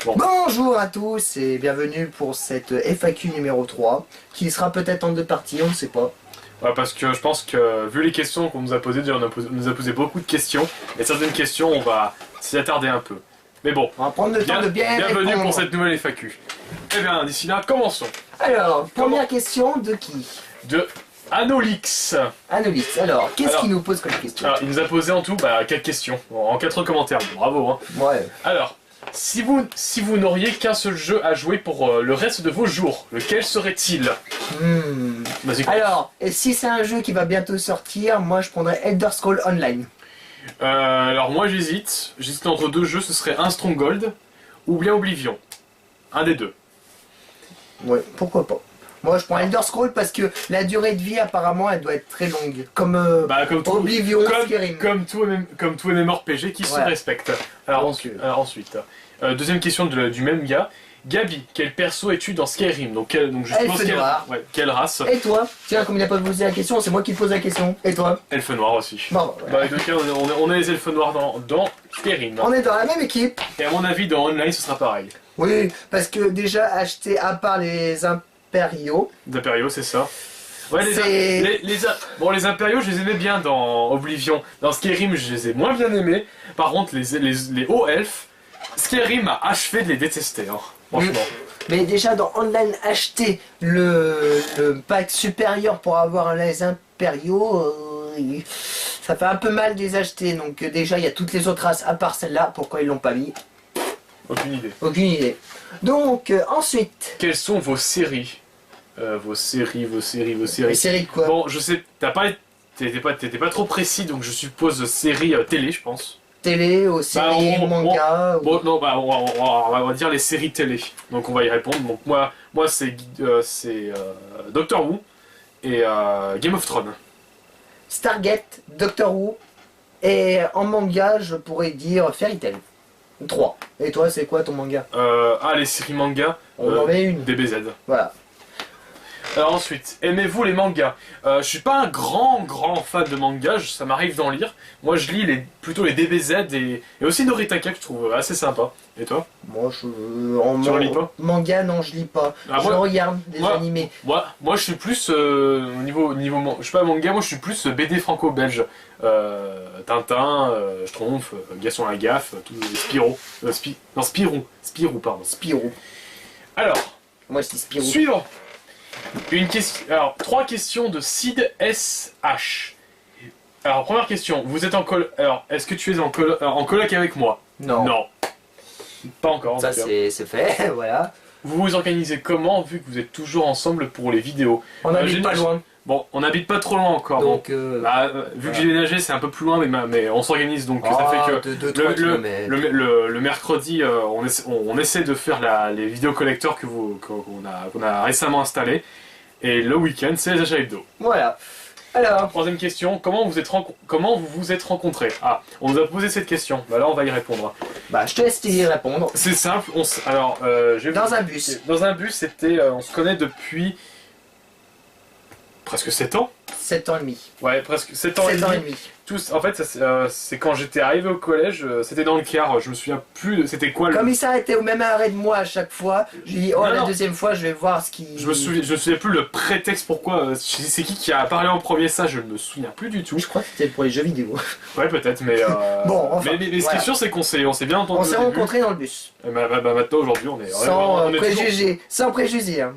Bon. Bonjour à tous et bienvenue pour cette FAQ numéro 3 qui sera peut-être en deux parties, on ne sait pas. Ouais, parce que je pense que vu les questions qu'on nous a posées, on nous a posé beaucoup de questions et certaines questions on va s'y attarder un peu. Mais bon, On va prendre le temps de bien bienvenue répondre. pour cette nouvelle FAQ. Eh bien, d'ici là, commençons. Alors, première question de qui? De Anolix. Annelise. Alors, qu'est-ce Alors, qu'il nous pose comme question? Il nous a posé en tout 4 questions, en 4 commentaires. Bravo. Hein. Ouais. Alors, si vous n'auriez qu'un seul jeu à jouer pour le reste de vos jours, lequel serait-il? Vas-y. Alors, et si c'est un jeu qui va bientôt sortir, moi je prendrais Elder Scrolls Online. Alors moi j'hésite entre deux jeux, ce serait un Stronghold ou bien Oblivion. Un des deux. Ouais, pourquoi pas. Moi je prends Elder Scrolls parce que la durée de vie apparemment elle doit être très longue. Comme, Comme tout, Oblivion, Skyrim. comme tout MMORPG qui se Ouais. respecte. Alors, Donc, ensuite, deuxième question du même gars. Gabi, quel perso es-tu dans Skyrim? Donc je suppose quelle race? Et toi? Tiens, comme il n'a pas posé la question, c'est moi qui pose la question. Et toi? Elfe noir aussi. Bon, Dans les deux cas, on est les elfes noirs dans Skyrim. on est dans la même équipe. Et à mon avis, dans Online, ce sera pareil. Oui, parce que déjà acheter à part les impériaux. D'Imperio, c'est ça. Ouais, C'est- les impériaux, je les aimais bien dans Oblivion. Dans Skyrim, je les ai moins bien aimés. Par contre, les hauts elfes, Skyrim a achevé de les détester. Hein, franchement. Mais déjà dans Online, acheter le pack supérieur pour avoir les impériaux, ça fait un peu mal de les acheter. Donc déjà il y a toutes les autres races à part celle-là. Pourquoi ils l'ont pas mis? Aucune idée. Aucune idée. Donc ensuite, Quelles sont vos séries? Vos séries. les séries de quoi? Bon, je sais, t'étais pas trop précis, donc je suppose séries télé, je pense. Télé, aux séries, manga. Bon, non, on va dire les séries télé. Donc on va y répondre. Donc moi c'est Doctor Who et Game of Thrones. Stargate, Doctor Who, et en manga, je pourrais dire Fairy Tail. 3. Et toi, c'est quoi ton manga? Les séries manga. On en met une. DBZ. Voilà. Alors ensuite, aimez-vous les mangas? Je suis pas un grand fan de mangas, ça m'arrive d'en lire. Moi je lis plutôt les DBZ et aussi Noritaka que je trouve assez sympa. Et toi? Moi, Tu en lis pas? Manga, non, je lis pas. Ah, Je moi- regarde des moi- animés. Moi je suis plus je suis pas manga, moi je suis plus BD franco-belge. Tintin, Schtroumpf, Gaston Lagaffe, tout Spirou. Spirou, pardon. Spirou. Alors, Moi, c'est Spirou. suivant. Alors, 3 questions de Sid SH. Alors, première question, vous êtes en coloc. Alors, est-ce que tu es en coloc avec moi? Non. Non. Pas encore. en Ça, tout cas. c'est fait, voilà. Vous vous organisez comment vu que vous êtes toujours ensemble pour les vidéos? On habite j'ai- pas loin. Bon, on n'habite pas trop loin encore. Donc, Vu que j'ai déménagé, c'est un peu plus loin, mais on s'organise donc ça fait que de 2-3 kilomètres. le mercredi, on essaie de faire les vidéos collecteurs qu'on a récemment installées. Et le week-end, c'est les achats hebdo. Voilà. Alors, Troisième question, comment vous vous êtes rencontrés? Ah, on nous a posé cette question, bah là on va y répondre. bah, je te laisse y répondre. C'est simple, Dans un bus. Dans un bus, on se connaît depuis presque 7 ans. 7 ans et demi. Ouais, presque 7 ans et 7 ans et demi. demi. En fait, c'est quand j'étais arrivé au collège, c'était dans le car, je me souviens plus, c'était quoi le... Comme il s'arrêtait au même arrêt de moi à chaque fois, je lui dis, oh, Non, la non. deuxième fois, je vais voir ce qui... Je me souviens plus le prétexte pourquoi, c'est qui a parlé en premier, ça je ne me souviens plus du tout. Je crois que c'était pour les jeux vidéo. Ouais, peut-être, mais... Bon, enfin, mais ce qui voilà. est sûr, c'est qu'on s'est bien entendu On s'est au début. rencontrés dans le bus. Et maintenant, aujourd'hui, on est... Sans on est toujours- préjugés. Sans préjugés. Hein.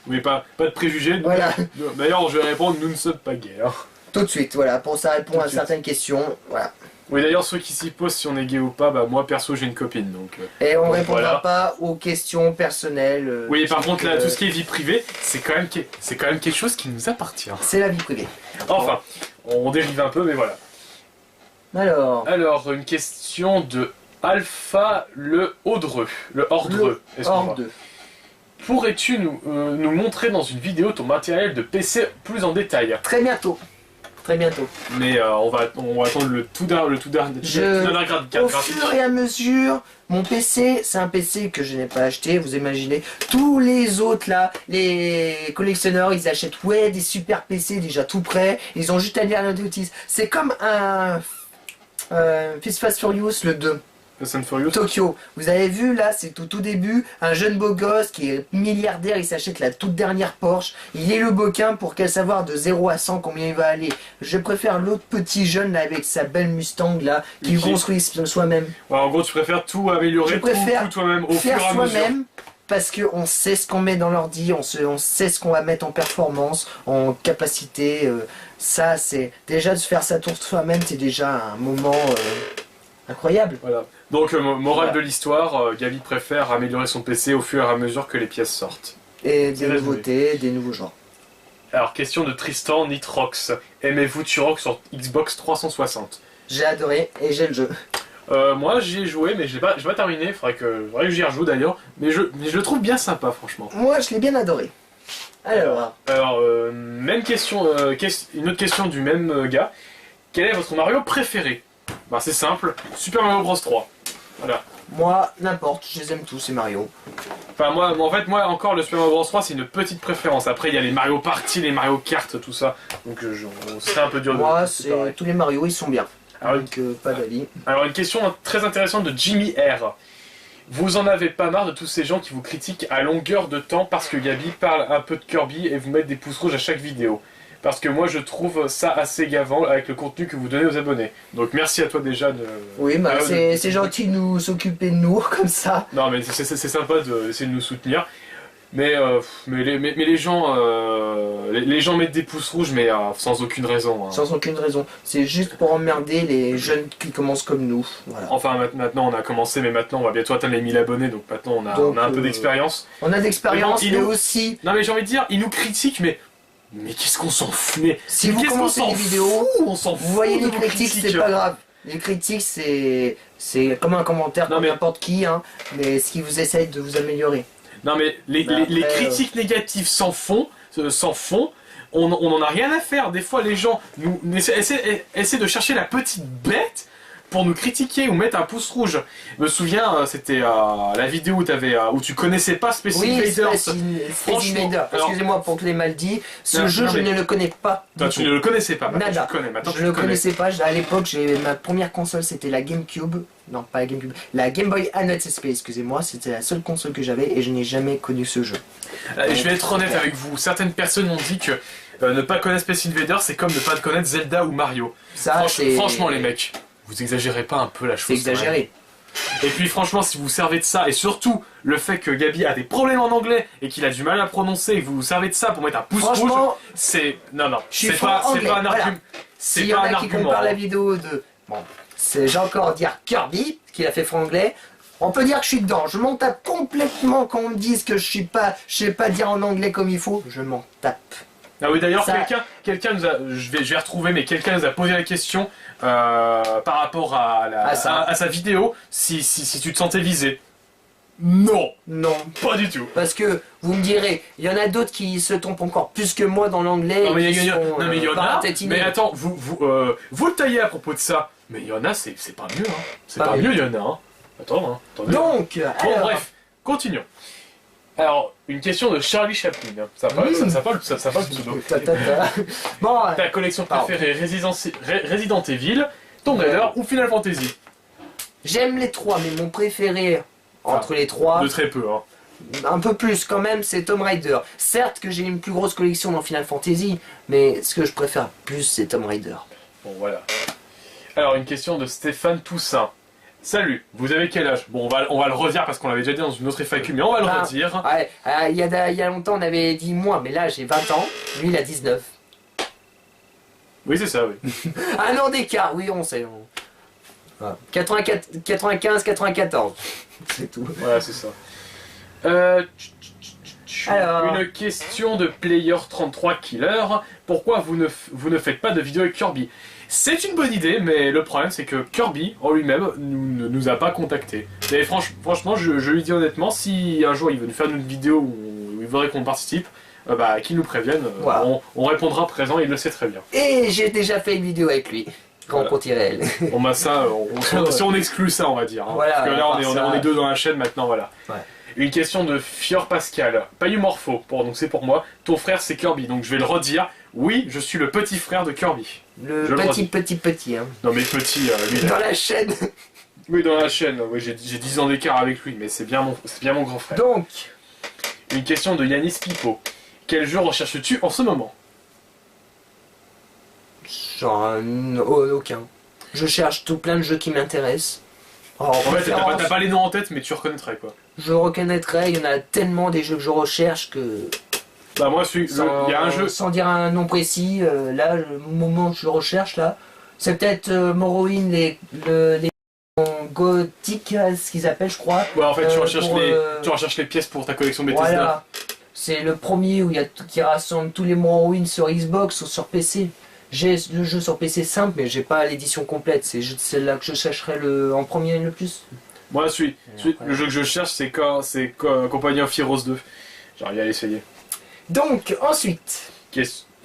Mais pas de préjugés. Voilà. D'ailleurs, je vais répondre, nous ne sommes pas gays. Hein. Tout de suite, voilà. Pour ça répond Tout de à suite. certaines questions. Voilà. Oui, d'ailleurs, ceux qui s'y posent si on est gay ou pas, bah moi perso j'ai une copine donc. Et on Bon, répondra voilà. pas aux questions personnelles. Oui, par contre là, que- tout ce qui est vie privée, c'est quand même quelque chose qui nous appartient. C'est la vie privée. Enfin, on dérive un peu, mais voilà. Alors, une question de Alpha le Audreux. Le Ordreux. excuse-moi. hors 2. Pourrais-tu nous montrer dans une vidéo ton matériel de PC plus en détail? Très bientôt. Très bientôt. Mais on va attendre le tout dernier grade 4 Au graphique. fur et à mesure, mon PC, c'est un PC que je n'ai pas acheté, vous imaginez. Tous les autres là, les collectionneurs, ils achètent des super PC déjà tout prêts. Ils ont juste à lire la notice. C'est comme un Fist Fast Furious le 2. Fast and Furious. Tokyo. Vous avez vu là, c'est au tout début, un jeune beau gosse qui est milliardaire, il s'achète la toute dernière Porsche. Il est le boquin pour qu'elle savoir de 0 à 100 combien il va aller. Je préfère l'autre petit jeune là avec sa belle Mustang là, qui construit soi-même. Ouais, en gros, tu préfères tout améliorer, Je préfère tout toi-même au fur et faire à mesure. soi-même. Parce qu'on sait ce qu'on met dans l'ordi, on sait ce qu'on va mettre en performance, en capacité. Ça, c'est déjà de se faire sa tour soi-même, c'est déjà un moment incroyable. Voilà. Donc, morale Voilà. de l'histoire, Gabi préfère améliorer son PC au fur et à mesure que les pièces sortent. Et C'est des résumé. nouveautés, des nouveaux genres. Alors, question de Tristan Nitrox. Aimez-vous Turok sur Xbox 360? J'ai adoré et j'ai le jeu. Moi, j'y ai joué, mais je l'ai pas terminé. Faudrait que j'y rejoue d'ailleurs. Mais je le trouve bien sympa, franchement. Moi, je l'ai bien adoré. Alors, Même question, une autre question du même gars. Quel est votre Mario préféré? Bah, c'est simple, Super Mario Bros 3. Voilà. moi, n'importe, je les aime tous, c'est Mario. Enfin, moi, encore, le Super Mario Bros 3, c'est une petite préférence. Après, il y a les Mario Party, les Mario Kart, tout ça. Donc, c'est un peu dur Moi, de c'est tous les Mario, ils sont bien. Alors, Donc, pas d'avis. Alors, une question très intéressante de Jimmy R. Vous en avez pas marre de tous ces gens qui vous critiquent à longueur de temps parce que Gabi parle un peu de Kirby et vous met des pouces rouges à chaque vidéo? Parce que moi je trouve ça assez gavant avec le contenu que vous donnez aux abonnés. Donc merci à toi déjà de... Oui, bah, de- c'est gentil de nous s'occuper de nous, comme ça. Non mais c'est sympa d'essayer de nous soutenir. Mais les gens les gens mettent des pouces rouges mais sans aucune raison. Hein. Sans aucune raison. C'est juste pour emmerder les jeunes qui commencent comme nous. Voilà. Enfin maintenant on a commencé mais maintenant on va bientôt atteindre les 1000 abonnés donc maintenant on a Donc, un peu d'expérience. On a d'expérience, Mais mais bon, aussi, Non mais j'ai envie de dire, ils nous critiquent mais qu'est-ce qu'on s'en fout? Mais si vous qu'est-ce qu'on commencez s'en les vidéos, fout On s'en fout. vous voyez de les vos critiques, c'est pas grave. Les critiques, c'est comme un commentaire Non, pour mais- n'importe qui, hein, mais ce qui vous essaye de vous améliorer. Non mais les après, critiques négatives sans fond, on n'en a rien à faire. Des fois les gens essaient de chercher la petite bête pour nous critiquer ou mettre un pouce rouge. Je me souviens, c'était la vidéo où tu connaissais pas Space Oui, Invaders. Space Franchement, Invader. alors- Excusez-moi pour te l'ai mal dit. Ce Non, jeu, non, je mais- ne le connais pas. Toi, du tu tout. ne le connaissais pas, maintenant Nada. tu le connais. Maintenant Je tu ne le le connais. connaissais pas. À l'époque, ma première console, c'était la GameCube. Non, pas la GameCube. La Game Boy Advance SP, excusez-moi. C'était la seule console que j'avais et je n'ai jamais connu ce jeu. Je vais être honnête avec vous. Certaines personnes m'ont dit que ne pas connaître Space Invaders, c'est comme ne pas connaître Zelda ou Mario. Ça, c'est... Franchement, les mecs, vous exagérez pas un peu la chose. C'est quand même. exagéré. Et puis franchement, si vous servez de ça, et surtout le fait que Gabi a des problèmes en anglais et qu'il a du mal à prononcer, et que vous vous servez de ça pour mettre un pouce rouge, Franchement, c'est... Non, je suis c'est fort pas un anglais, voilà. argument. C'est s'il y pas en un a qui argument. comparent la vidéo de... Bon, j'ai encore dire Kirby, qu'il a fait franglais. On peut dire que je suis dedans. Je m'en tape complètement quand on me dise que je sais pas dire en anglais comme il faut. Je m'en tape. Ah oui, d'ailleurs, Ça- quelqu'un nous a... Je vais retrouver, mais quelqu'un nous a posé la question par rapport à sa vidéo, si tu te sentais visé. Non, Non. pas du tout. Parce que vous me direz, il y en a d'autres qui se trompent encore plus que moi dans l'anglais. Non mais et qui il y en a, sont, non, mais il y en a, paratétinés. mais attends, vous le taillez à propos de ça, mais il y en a, c'est pas mieux, hein. C'est Pas pas mieux. mieux, il y en a, hein. Attends, hein, attendez. Donc, Bon, alors, bref, continuons. Alors, une question de Charlie Chaplin, hein. Ça passe le pseudo. ta, ta, ta. Bon, Ta collection Pardon. préférée, Resident Evil, Tomb Raider ou Final Fantasy? j'aime les trois, mais mon préféré entre les trois, De très peu, hein. un peu plus quand même, c'est Tomb Raider. Certes que j'ai une plus grosse collection dans Final Fantasy, mais ce que je préfère plus, c'est Tomb Raider. Bon, voilà. Alors, une question de Stéphane Toussaint. Salut, vous avez quel âge? Bon, on va le redire parce qu'on l'avait déjà dit dans une autre FAQ, mais on va le Ah. redire. Ouais, il y a longtemps on avait dit moi, mais là j'ai 20 ans, lui il a 19. Oui, c'est ça, oui. Un an d'écart, oui on sait. 95, 94. C'est tout. Voilà, c'est ça. Alors. Une question de Player33 Killer. Pourquoi vous ne faites pas de vidéo avec Kirby? C'est une bonne idée, mais le problème c'est que Kirby en lui-même ne nous a pas contactés. Et franchement, je lui dis honnêtement, si un jour il veut nous faire une vidéo où il voudrait qu'on participe, qu'il nous prévienne, Voilà. on répondra présent, il le sait très bien. Et j'ai déjà fait une vidéo avec lui. Voilà. Rencontre IRL. On m'a ça, si on exclut ça, on va dire. Hein. Voilà, Parce que là, à part ça- on est deux dans la chaîne maintenant, voilà. Ouais. Une question de Fior Pascal. Payumorpho, donc c'est pour moi. Ton frère, c'est Kirby. Donc je vais le redire. Oui, je suis le petit frère de Kirby. Le Je le petit. Hein. Non mais petit, lui, Dans la chaîne. Oui, dans la chaîne, oui, j'ai 10 ans d'écart avec lui, mais c'est bien mon grand frère. Donc, Une question de Yanis Pipo. Quel jeu recherches-tu en ce moment? aucun. Je cherche tout plein de jeux qui m'intéressent. En fait, t'as pas les noms en tête, mais tu reconnaîtrais quoi. Je reconnaîtrais, il y en a tellement des jeux que je recherche que... Bah moi, il y a un jeu... Sans dire un nom précis, là, le moment où je le recherche, là, c'est peut-être Morrowind, les gothiques, ce qu'ils appellent, je crois. Ouais, en fait, tu recherches les pièces pour ta collection Bethesda. Voilà. C'est le premier où il y a qui rassemble tous les Morrowind sur Xbox ou sur PC. J'ai le jeu sur PC simple, mais j'ai pas l'édition complète. C'est celle-là que je chercherai en premier le plus. Moi, le jeu que je cherche, c'est Company of Heroes 2. J'aimerais bien l'essayer. Donc, ensuite...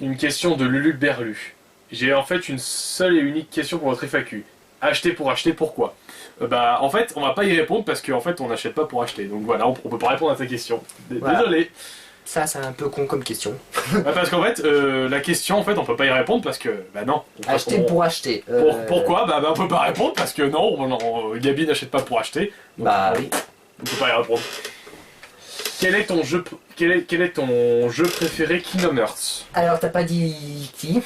Une question de Lulu Berlu. J'ai en fait une seule et unique question pour votre FAQ. Acheter pour acheter, pourquoi? Bah, en fait, on va pas y répondre parce qu'en fait, on n'achète pas pour acheter. Donc voilà, on peut pas répondre à ta question. Voilà. Désolé. Ça, c'est un peu con comme question. Bah, parce qu'en fait, la question, en fait, on peut pas y répondre parce que, bah non. Acheter pour acheter. Pourquoi? Bah, on peut pas répondre parce que non, Gabi n'achète pas pour acheter. Donc, bah oui. On peut pas y répondre. Quel est ton jeu préféré Kingdom Hearts? Alors, t'as pas dit qui?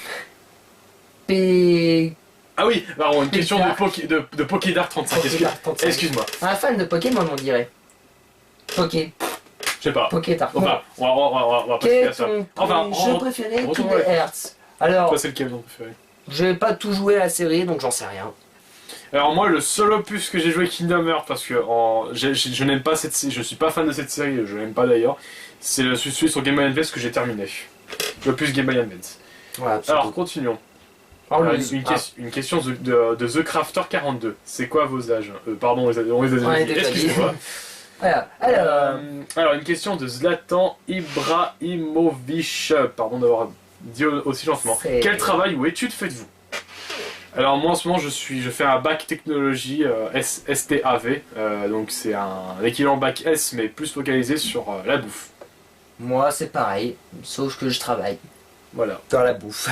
Ah oui, alors une question de Pokédark 35. Excuse-moi. Un fan de Pokémon, on dirait. Poké. Je sais pas. Pokédark. Enfin, on va pas Quel faire est ça. ton jeu préféré retourne Kingdom Hearts? Alors, toi, c'est lequel ton préféré? j'ai pas tout joué à la série, donc j'en sais rien. Alors moi, le seul opus que j'ai joué Kingdom Hearts, parce que je n'aime pas cette série, je suis pas fan de cette série, je l'aime pas d'ailleurs, c'est celui sur Game Boy Advance que j'ai terminé. L'opus Game Boy Advance. Ouais, alors, continuons. Une question de The Crafter 42. C'est quoi vos âges? Pardon, on les a dit. Excusez-moi. Voilà. Alors, une question de Zlatan Ibrahimovic. Pardon d'avoir dit aussi lentement. Quel travail ou études faites-vous? Alors moi en ce moment je fais un bac technologie STAV, donc c'est un équivalent bac S mais plus focalisé sur la bouffe. Moi c'est pareil, sauf que je travaille. Voilà. Dans la bouffe.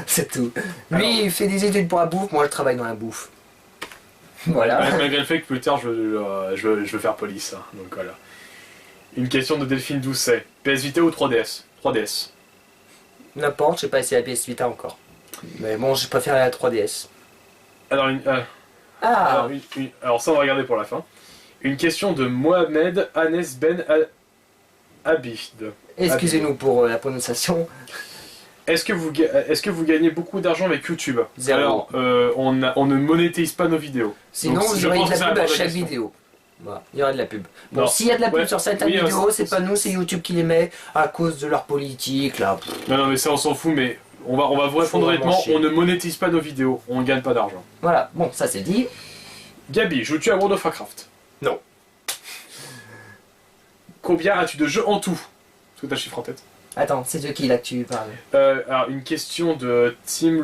C'est tout. Lui il fait des études pour la bouffe, moi je travaille dans la bouffe. Voilà. Malgré le fait que plus tard je veux faire police, hein, donc voilà. Une question de Delphine Doucet. PS Vita ou 3DS? 3DS. N'importe, j'ai pas essayé la PS Vita encore. Mais bon, je préfère la 3DS. Alors, alors ça on va regarder pour la fin. Une question de Mohamed Anes Ben Abid. Excusez-nous pour la prononciation. Est-ce que vous gagnez beaucoup d'argent avec YouTube? Zéro. Alors, on ne monétise pas nos vidéos. Sinon, vous aurez de la pub à chaque vidéo. Voilà, il y aura de la pub. Bon, s'il y a de la pub sur certaines vidéos, c'est pas nous, c'est YouTube qui les met à cause de leur politique là. Non, mais ça on s'en fout, mais on va vous répondre honnêtement, on ne monétise pas nos vidéos, on ne gagne pas d'argent. Voilà, bon, ça c'est dit. Gabi, joues-tu à World of Warcraft? Non. Combien as-tu de jeux en tout? Est-ce que tu as le chiffre en tête? Attends, c'est de qui là que tu parles? Alors, une question de Team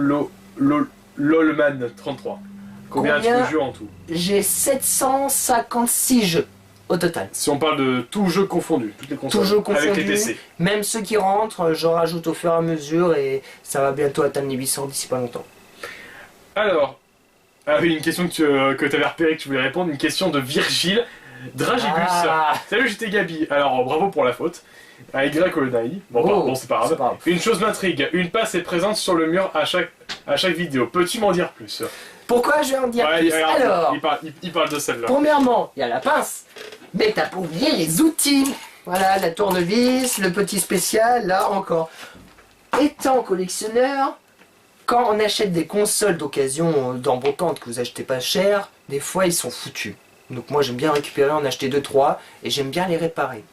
Lolman 33. Combien as-tu de jeux en tout? J'ai 756 jeux au total. Si on parle de tous jeux confondus, toutes les consoles, tous jeux confondus, avec les PC. Même ceux qui rentrent, je rajoute au fur et à mesure et ça va bientôt atteindre les 800 d'ici pas longtemps. Alors, une question que tu avais repérée que tu voulais répondre, une question de Virgile Dragibus. Salut, j'étais Gabi. Alors, bravo pour la faute. Y ou le Naï. Bon, c'est pas grave. Une chose m'intrigue, une passe est présente sur le mur à chaque vidéo. Peux-tu m'en dire plus? Pourquoi je vais en dire plus? Alors, il parle de celle-là. Premièrement, il y a la pince, mais t'as pas oublié les outils. Voilà, la tournevis, le petit spécial, là encore. Étant collectionneur, quand on achète des consoles d'occasion dans brocante que vous achetez pas cher, des fois ils sont foutus. Donc moi j'aime bien récupérer, en acheter 2-3 et j'aime bien les réparer.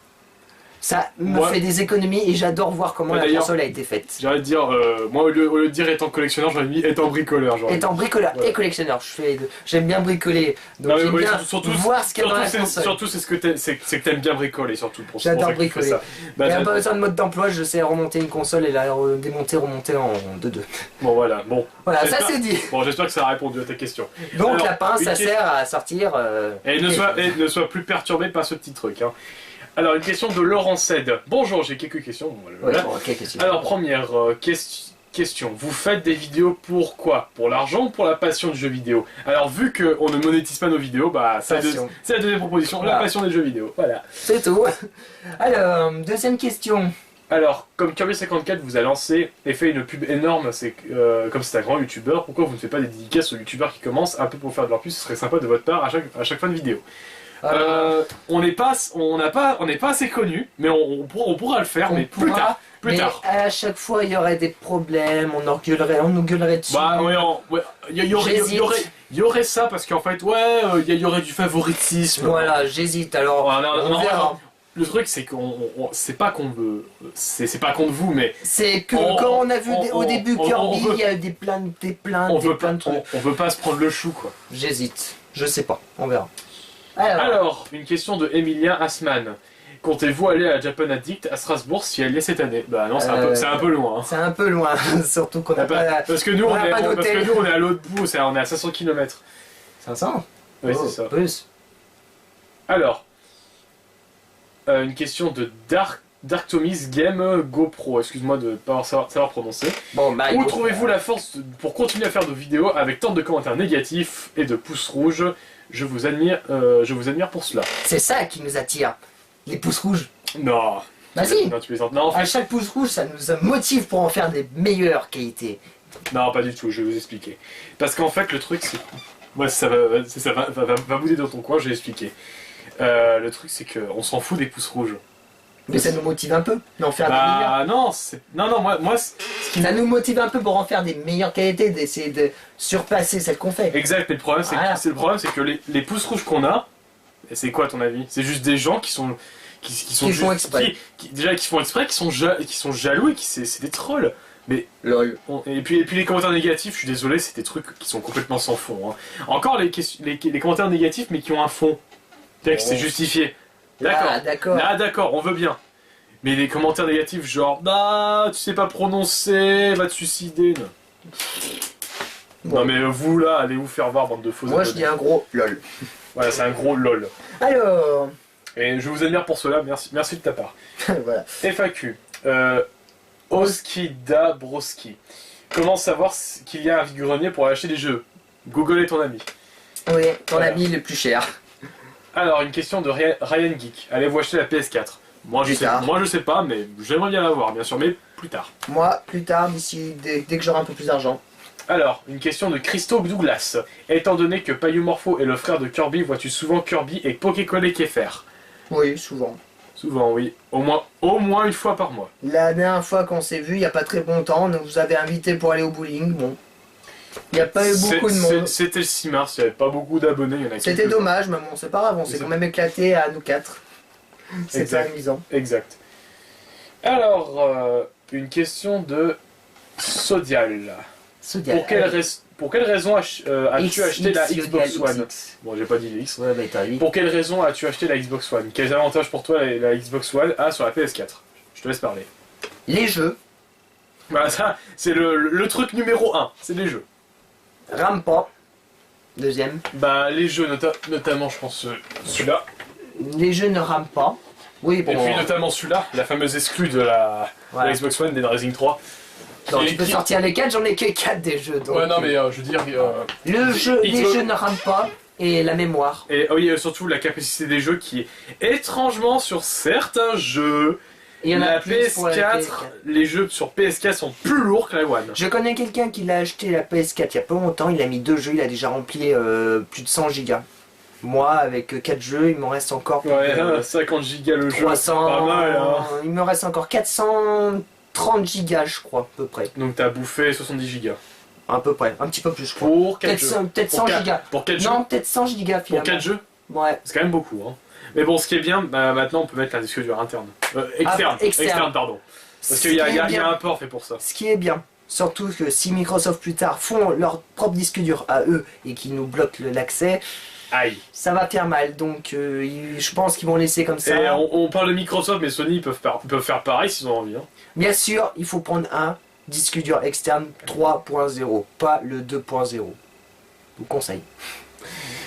Ça me fait des économies et j'adore voir comment la console a été faite. J'allais te dire, moi au lieu de dire étant collectionneur, j'aurais mis étant bricoleur. Étant bricoleur et collectionneur, j'aime bien bricoler. Donc j'aime bien voir ce qu'il y a dans la console. Surtout c'est que t'aimes bien bricoler, surtout pour ça. J'adore bricoler. Il n'y a pas besoin de mode d'emploi, je sais remonter une console et la démonter, remonter en 2-2. Bon voilà, bon. Voilà, ça c'est dit. Bon, j'espère que ça a répondu à ta question. Donc alors, la pince, ça sert à sortir... Et ne sois plus perturbé par ce petit truc. Hein. Alors, une question de Laurent Ced. Bonjour, j'ai quelques questions. Voilà. Ouais, quelques questions. Alors, première question. Vous faites des vidéos pour quoi? Pour l'argent ou pour la passion du jeu vidéo? Alors, vu qu'on ne monétise pas nos vidéos, bah, c'est la deuxième proposition, Voilà. la passion des jeux vidéo. Voilà. C'est tout. Alors, deuxième question. Alors, comme Kirby54 vous a lancé et fait une pub énorme, c'est comme c'est un grand youtubeur, pourquoi vous ne faites pas des dédicaces aux youtubeurs qui commencent un peu pour faire de leur plus? Ce serait sympa de votre part à chaque fin de vidéo. On n'est pas assez connu, mais on pourra le faire, mais plus tard. Plus mais tard. à chaque fois, il y aurait des problèmes, on nous gueulerait dessus. Bah ouais, il y aurait ça parce qu'en fait, ouais, il y aurait du favoritisme. Voilà, j'hésite. Alors, on verra. Le truc, c'est qu'on, c'est pas qu'on veut, c'est pas contre vous, mais C'est que quand on a vu au début Kirby, il y a des plaintes, on veut plein de trucs. on veut pas se prendre le chou, quoi. J'hésite. Je sais pas. On verra. Alors, une question de Emilien Asman. Comptez-vous aller à Japan Addict à Strasbourg si elle y est cette année? Bah non, c'est un peu loin. Hein. C'est un peu loin, surtout qu'on n'a pas. Parce que nous, on est à l'autre bout, on est à 500 km. 500. Oui, c'est ça. Plus. Alors, une question de Dark Tommy's Game GoPro. Excuse-moi de ne pas savoir prononcer. Bon, bah, où trouvez-vous la force pour continuer à faire de vidéos avec tant de commentaires négatifs et de pouces rouges? Je vous admire pour cela. C'est ça qui nous attire. Les pouces rouges. Non. Bah si. Non, tu plaisantes. Non, en fait, À chaque pouce rouge, ça nous motive pour en faire des meilleures qualités. non, pas du tout. Je vais vous expliquer. Parce qu'en fait, le truc, c'est, moi, ça va bouder dans ton coin. Je vais expliquer. Le truc, c'est qu'on s'en fout des pouces rouges. Mais ça nous motive un peu d'en faire des meilleures. Bah non, moi, ce qui Ça nous motive un peu pour en faire des meilleures qualités, d'essayer de surpasser celles qu'on fait. exact. Mais le problème, c'est Voilà. que les pouces rouges qu'on a, et c'est quoi à ton avis? C'est juste des gens qui font exprès, qui sont jaloux et c'est des trolls. Mais Lol. et puis les commentaires négatifs, je suis désolé, c'est des trucs qui sont complètement sans fond. Hein. Encore les commentaires négatifs, mais qui ont un fond, c'est-à-dire que c'est justifié. D'accord. Ah, d'accord. Ah d'accord, on veut bien. Mais les commentaires négatifs genre bah tu sais pas prononcer, va te suicider. Non, Bon. non mais vous là, allez vous faire voir bande de faux Moi je abonnés. dis un gros lol. Voilà, c'est un gros lol. Alors, Et je vous admire pour cela, merci de ta part. voilà. FAQ. Oskida Broski. Comment savoir qu'il y a un vide-grenier pour acheter des jeux? Google est ton ami. Oui, ton Voilà. ami le plus cher. Alors, une question de Ryan Geek. Allez-vous acheter la PS4? Moi je sais pas, mais j'aimerais bien l'avoir, bien sûr, mais plus tard. Moi, plus tard, dès que j'aurai un peu plus d'argent. Alors, une question de Christophe Douglas. Étant donné que Payumorpho est le frère de Kirby, vois-tu souvent Kirby et Pokécollé Keffer? Oui, souvent. Souvent, oui. Au moins une fois par mois. La dernière fois qu'on s'est vu, il n'y a pas très longtemps, on vous avait invité pour aller au bowling. Bon, il n'y a pas eu beaucoup de monde. C'était le 6 mars, il n'y avait pas beaucoup d'abonnés. Il y en a C'était quelques-uns. dommage, mais bon, c'est pas grave, on s'est quand même éclaté à nous quatre. C'était Exact. amusant. Exact. Alors, une question de Sodial. Pour quelle raison as-tu acheté la Xbox One? Bon, j'ai pas dit les X. Ouais, bah t'as dit. Pour quelle raison as-tu acheté la Xbox One? Quels avantages pour toi la Xbox One a sur la PS4? Je te laisse parler. Les jeux, Voilà, ça, c'est le truc numéro 1, c'est les jeux. rame pas. Deuxième. Bah, les jeux, notamment, je pense, celui-là. Les jeux ne rament pas. Oui, bon. Et puis, notamment celui-là, la fameuse exclue de la Xbox One, Dead Rising 3. Non, tu peux sortir les 4, j'en ai que 4 des jeux. Donc, Ouais, non, mais je veux dire. les jeux ne rament pas. Et la mémoire. Et oui, surtout la capacité des jeux qui est étrangement sur certains jeux. Il y en a La plus pour la PS4, PS4. les jeux sur PS4 sont plus lourds que la One. Je connais quelqu'un qui l'a acheté la PS4 il y a pas longtemps, il a mis 2 jeux, il a déjà rempli plus de 100 gigas. Moi, avec 4 jeux, il m'en reste encore plus Ouais, de 50 gigas le jeu, 300. pas mal. Hein. Il me reste encore 430 gigas, je crois, à peu près. Donc t'as bouffé 70 gigas. À peu près, un petit peu plus, je crois. Pour 4 jeux. Peut-être 100 gigas. Pour 4 jeux. Non, peut-être 100 gigas Pour finalement. 4 jeux. Ouais. C'est quand même beaucoup. Hein. Mais bon, ce qui est bien, bah, maintenant on peut mettre un disque dur interne. Externe. Externe, pardon. Parce qu'il y a un port fait pour ça. Ce qui est bien, surtout que si Microsoft plus tard font leur propre disque dur à eux et qu'ils nous bloquent l'accès, Aïe. ça va faire mal. Donc je pense qu'ils vont laisser comme ça. Et on parle de Microsoft, mais Sony ils peuvent faire pareil s'ils ont envie. Hein. Bien sûr, il faut prendre un disque dur externe 3.0, pas le 2.0. Je vous conseille.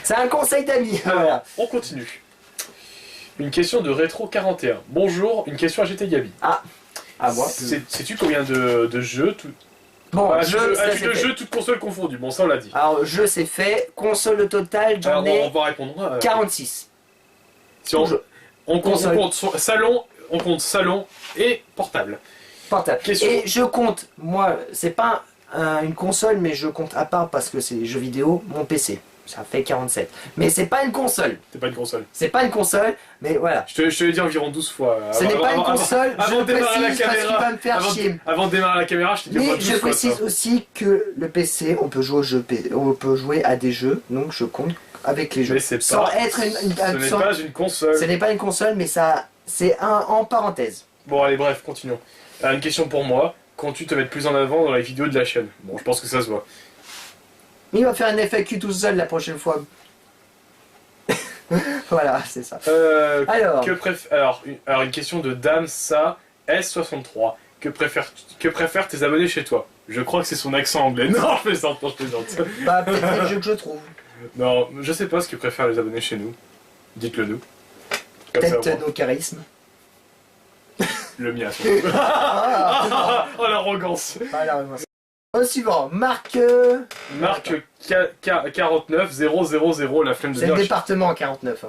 C'est un conseil d'amis. Voilà. On continue. Une question de Retro 41. Bonjour, une question à GT Gabi. À moi. Sais-tu combien de jeux Bon, jeu, ça, avis c'est de fait. jeu, toute console confondue. Bon, ça on l'a dit. Alors, jeu c'est fait. Console au total, j'en Alors, on ai va répondre. 46. Si on, Jeu. on compte, Console. on compte salon et portable. Portable. Question. Et je compte, moi, c'est pas une console, mais je compte à part parce que c'est les jeux vidéo, mon PC. Ça fait 47. Mais c'est pas une console. C'est pas une console. C'est pas une console, mais voilà. Je te l'ai dit environ 12 fois. Ce n'est pas une console, avant je de démarrer la précise parce qu'il caméra. va me faire Avant, chier. avant de démarrer la caméra, je t'ai dit au moins Mais 12 je fois, précise ça. aussi que le PC, on peut jouer aux jeux, on peut jouer à des jeux, donc je compte avec les jeux. Mais c'est Sans pas. être Ce n'est sans- pas une console. ce n'est pas une console, mais ça, c'est en parenthèse. Bon, allez, bref, continuons. Une question pour moi. Comptes-tu te mettre plus en avant dans les vidéos de la chaîne? Bon, je pense que ça se voit. Il va faire un FAQ tout seul la prochaine fois. Voilà, c'est ça. Alors, Alors, une question de Damsa S63. Que préfèrent tes abonnés chez toi? Je crois que c'est son accent anglais. Non, je plaisante, non, je plaisante. bah, peut-être le jeu que je trouve. Non, je sais pas ce que préfèrent les abonnés chez nous. Dites-le nous. Comme ça, au Peut-être moins. nos charismes. Le mien. Ah, Oh, l'arrogance. voilà, vraiment. Au suivant, Marc. Marque 49 000, la flemme de C'est le dire. département en 49. Hein.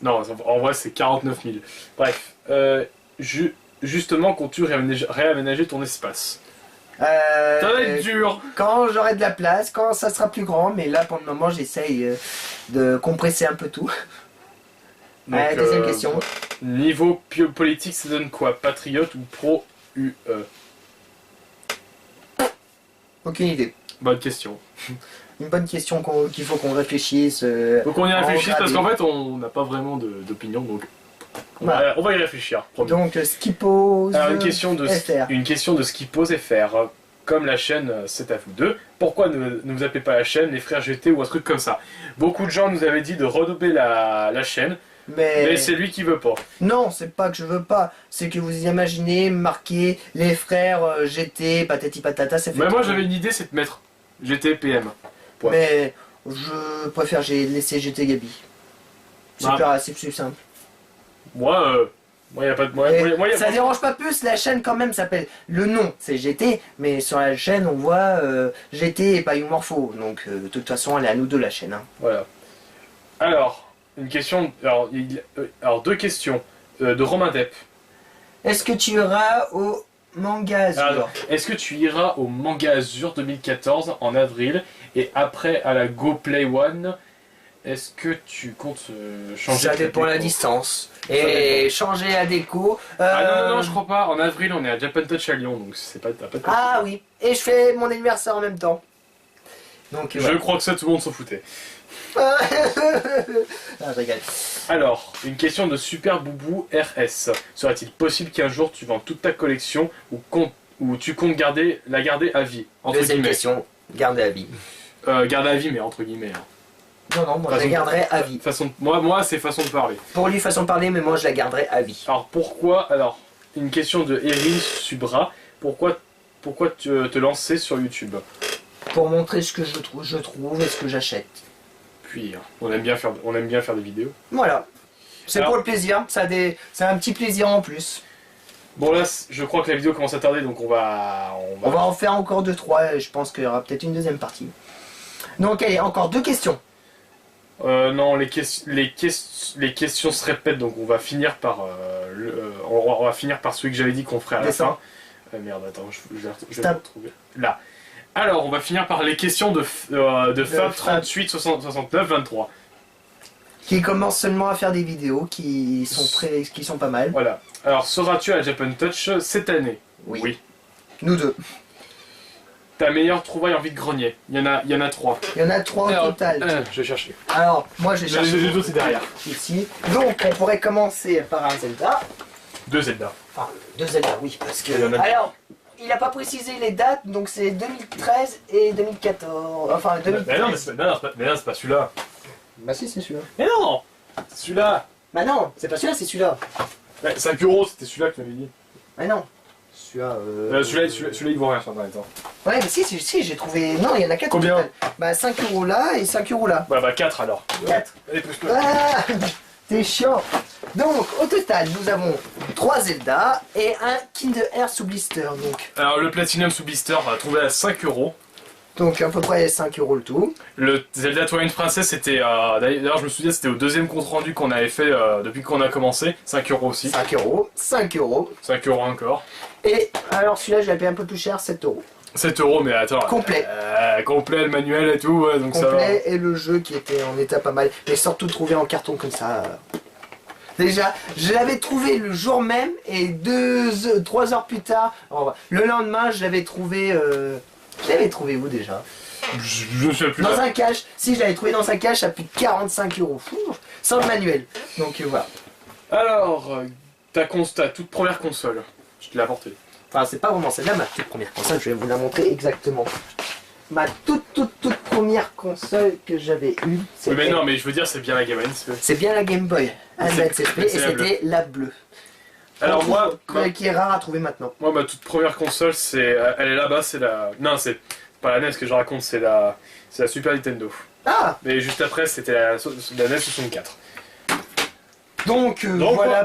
Non, en vrai, c'est 49 000. Bref, justement, comptes-tu réaménager ton espace? Ça va être dur. Quand j'aurai de la place, quand ça sera plus grand, mais là pour le moment j'essaye de compresser un peu tout. Donc, Deuxième question. Niveau politique, ça donne quoi? Patriote ou pro-UE? Aucune idée. Bonne question. Une bonne question qu'il faut qu'on réfléchisse. Donc on y réfléchit parce gradé. qu'en fait on n'a pas vraiment d'opinion, donc on Voilà. va y réfléchir. promis. Donc ce qui pose. Alors, une question de FR. ce qui pose FR. Comme la chaîne, c'est à vous deux. Pourquoi ne vous appelez pas la chaîne les frères GT ou un truc comme ça? Beaucoup de gens nous avaient dit de redoubler la chaîne, mais c'est lui qui veut pas. Non, c'est pas que je veux pas. C'est que vous imaginez marquer les frères GT, patati patata, c'est fait. Mais moi trop. j'avais une idée, c'est de mettre GT PM. Mais je préfère laisser GT Gabi. C'est plus simple. Moi y a pas de. Ça dérange pas plus, la chaîne quand même s'appelle. Le nom c'est GT, mais sur la chaîne on voit GT et pas Morpho. Donc de toute façon elle est à nous deux la chaîne. Hein. Voilà. Alors, une question. Alors deux questions de Romain Depp. Est-ce que tu iras au Manga Azur? Alors, est-ce que tu iras au Manga Azur 2014 en avril et après à la Go Play One? Est-ce que tu comptes changer Ça ta dépend de la déco? distance. Et changer la déco. Ah non, je crois pas. En avril, on est à Japan Touch à Lyon, donc c'est pas, t'as pas de Ah oui, et je fais mon anniversaire en même temps. Donc Je crois que ça, tout le monde s'en foutait. Ah, je rigole. Alors, une question de Super Boubou RS. Serait-il possible qu'un jour tu vendes toute ta collection ou tu comptes la garder à vie? Entre Deuxième guillemets. question, gardez à vie. Garder à vie, mais entre guillemets. Hein. Non, moi je Façon- la garderai à vie. Moi, c'est façon de parler. Pour lui, façon de parler, mais moi je la garderai à vie. Alors, pourquoi... Alors, une question de Erin Subra. Pourquoi te lancer sur YouTube? Pour montrer ce que je trouve et ce que j'achète. Puis, on aime bien faire des vidéos. Voilà. C'est Alors- pour le plaisir, c'est un petit plaisir en plus. Bon, là, je crois que la vidéo commence à tarder, donc on va... On va en faire encore 2-3 et je pense qu'il y aura peut-être une deuxième partie. Donc allez, encore 2 questions. Non, les questions se répètent, donc on va finir par on va finir par celui que j'avais dit qu'on ferait à la Descends. fin. Merde, attends, je vais le Stop. retrouver. Là. Alors, on va finir par les questions de Fab 38 69 23. Qui commencent seulement à faire des vidéos qui sont pas mal. Voilà. Alors, seras-tu à Japan Touch cette année? Oui. Nous deux. Ta meilleure trouvaille en vide-grenier? Il y en a 3. Il y en a 3 au total. Je vais chercher. Alors, moi je cherche Les deux, c'est derrière. ici. Donc, on pourrait commencer par un Zelda. 2 Zelda. Enfin, 2 Zelda, oui, parce que... Il y en a- Alors, il n'a pas précisé les dates, donc c'est 2013 et 2014. Enfin, 2013. Mais non, c'est pas celui-là. Bah si, c'est celui-là. Mais non, c'est celui-là. Bah non, c'est pas celui-là, c'est celui-là. 5 €, c'était celui-là que tu m'avais dit. Bah non. Celui-là, Celui-là, il vaut rien sur internet. Hein. Ouais, mais si, j'ai trouvé... Non, il y en a 4 Combien? au total. Bah 5 € là et 5 € là. Bah 4 alors. 4. Allez, pousse-toi. Ah, t'es chiant. Donc, au total, nous avons 3 Zelda et un Kinder Air sous blister. Alors le Platinum sous blister, on l'a trouvé à 5 euros. Donc à peu près 5 euros le tout. Le Zelda Twilight Princess, c'était. D'ailleurs, je me souviens, c'était au deuxième compte rendu qu'on avait fait depuis qu'on a commencé. 5 euros aussi. 5 euros, 5 euros. 5 euros encore. Et alors celui-là, je l'ai payé un peu plus cher, 7 euros. 7 euros, mais attends. Complet. Complet, le manuel et tout, ouais, donc ça va. Complet et le jeu qui était en état pas mal. Mais surtout trouvé en carton comme ça. Déjà, je l'avais trouvé le jour même et 3 heures plus tard, le lendemain, je l'avais trouvé. Je l'avais trouvé où déjà? Je ne sais plus. Dans un cache. Si, je l'avais trouvé dans un cache à plus de 45 euros. Sans le manuel. Donc voilà. Alors, ta toute première console, je te l'ai apportée. Enfin, c'est pas vraiment celle-là, ma toute première console. Je vais vous la montrer exactement. Ma toute première console que j'avais eue. Oui, mais non, mais je veux dire, c'est bien la Game Boy. C'est bien la Game Boy Advance SP et c'est la c'était la bleue. Alors moi, qui est rare à trouver maintenant. Moi, ma toute première console, elle est là-bas, c'est la. Non, c'est pas la NES que je raconte, c'est la Super Nintendo. Ah. Mais juste après, c'était la NES 64. Donc voilà,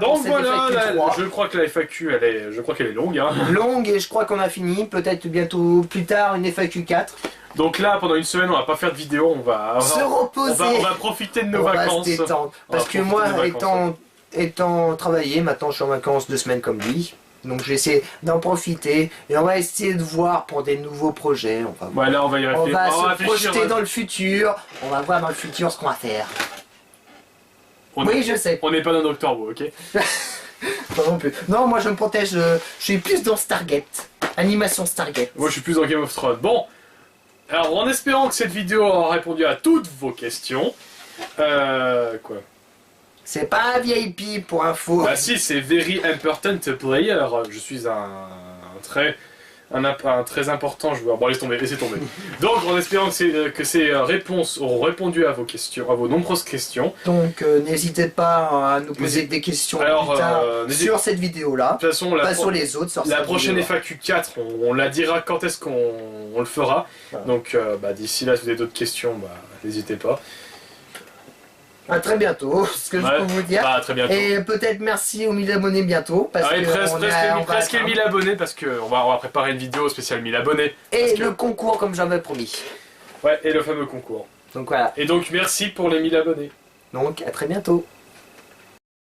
je crois que la FAQ, je crois qu'elle est longue. Hein. Longue et je crois qu'on a fini. Peut-être bientôt plus tard une FAQ 4. Donc là, pendant une semaine, on va pas faire de vidéo, on va se reposer. On va profiter de nos vacances. On va se détendre. Parce que moi, étant travaillé, maintenant je suis en vacances 2 semaines comme lui. Donc je vais essayer d'en profiter et on va essayer de voir pour des nouveaux projets. Ouais, là on va y réfléchir. On va se projeter dans le futur. On va voir dans le futur ce qu'on va faire. Oui, je sais. On n'est pas dans Doctor Who, ok? Pas non plus. Non, moi je me protège. Je suis plus dans Stargate. Animation Stargate. Moi je suis plus dans Game of Thrones. Bon, alors en espérant que cette vidéo aura répondu à toutes vos questions. Quoi? C'est pas un VIP pour info. Ah si, c'est Very Important Player. Je suis un très important joueur. Bon, laissez tomber. Donc, en espérant que ces réponses auront répondu à vos questions, à vos nombreuses questions. Donc, n'hésitez pas à nous poser des questions plus tard sur cette vidéo-là. De toute façon, pas sur les autres. La prochaine FAQ 4, on la dira quand est-ce qu'on le fera. Voilà. Donc, d'ici là, si vous avez d'autres questions, n'hésitez pas. À très bientôt, ce que je peux vous dire. À très bientôt. Et peut-être merci aux 1000 abonnés bientôt. Parce que presque 1000 abonnés parce qu'on va préparer une vidéo spéciale 1000 abonnés. Et le concours comme j'avais promis. Ouais, et le fameux concours. Donc voilà. Et donc merci pour les 1000 abonnés. Donc à très bientôt.